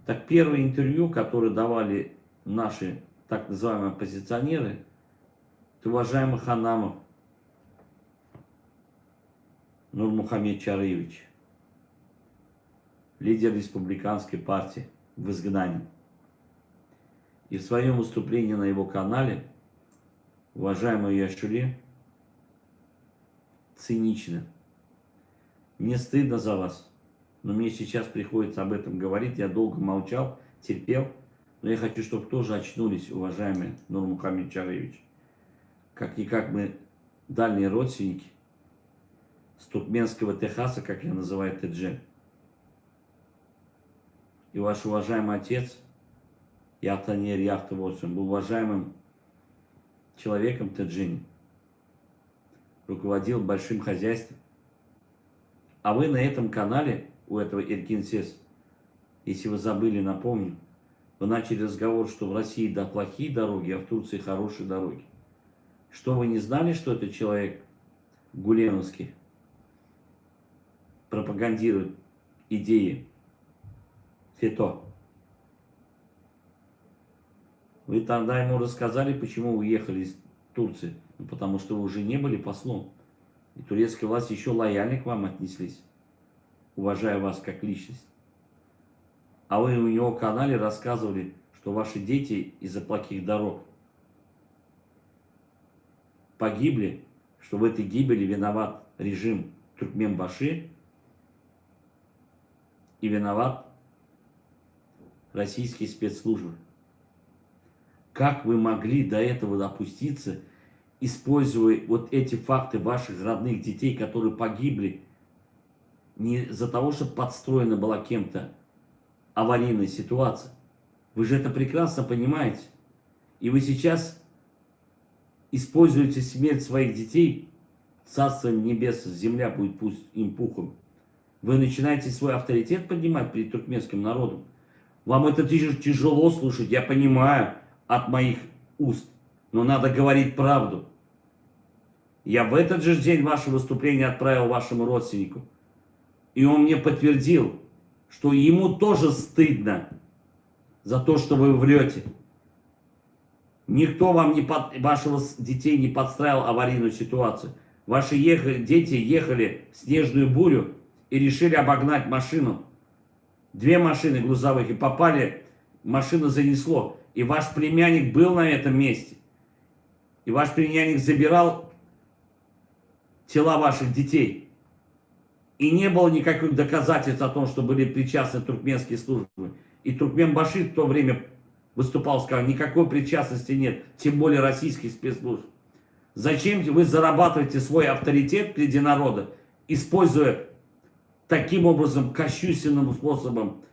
Так первое интервью, которое давали наши так называемые оппозиционеры, это уважаемый Ханамов Нурмухамед Чариевич, лидер республиканской партии в изгнании. И в своем выступлении на его канале уважаемый Яшуре цинично. Мне стыдно за вас, но мне сейчас приходится об этом говорить. Я долго молчал, терпел, но я хочу, чтобы тоже очнулись, уважаемый Нурмухамед Чариевич. Как-никак мы дальние родственники с туркменского Техаса, как я называю Теджи. И ваш уважаемый отец, Яхтанер Яхтоводсон, был уважаемым человеком Теджини, руководил большим хозяйством. А вы на этом канале, у этого Эркинсес, если вы забыли, напомню, вы начали разговор, что в России да плохие дороги, а в Турции хорошие дороги. Что вы не знали, что этот человек гуленовский пропагандирует идеи ФЕТО? Вы тогда ему рассказали, почему вы уехали из Турции. Ну, потому что вы уже не были послом. И турецкая власть еще лояльно к вам отнеслись, уважая вас как личность. А вы у него в канале рассказывали, что ваши дети из-за плохих дорог погибли, что в этой гибели виноват режим Туркменбаши и виноват российские спецслужбы. Как вы могли до этого допуститься, используя вот эти факты ваших родных детей, которые погибли не из-за того, что подстроена была кем-то аварийная ситуация? Вы же это прекрасно понимаете. И вы сейчас используете смерть своих детей, царство небес, земля будет пусть им пухом. Вы начинаете свой авторитет поднимать перед туркменским народом. Вам это тяжело слушать, я понимаю, от моих уст. Но надо говорить правду. Я в этот же день ваше выступление отправил вашему родственнику. И он мне подтвердил, что ему тоже стыдно за то, что вы врете. Никто вам ваших детей не подстраивал аварийную ситуацию. Ваши дети ехали в снежную бурю и решили обогнать машину. 2 машины грузовых, и попали, машину занесло. И ваш племянник был на этом месте. И ваш племянник забирал тела ваших детей. И не было никаких доказательств о том, что были причастны туркменские службы. И Туркменбаши в то время выступал, сказал, никакой причастности нет, тем более российских спецслужб. Зачем вы зарабатываете свой авторитет среди народа, используя таким образом, кощунственным способом?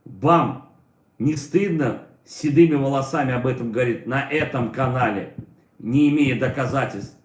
Вам не стыдно с седыми волосами об этом говорить на этом канале, не имея доказательств?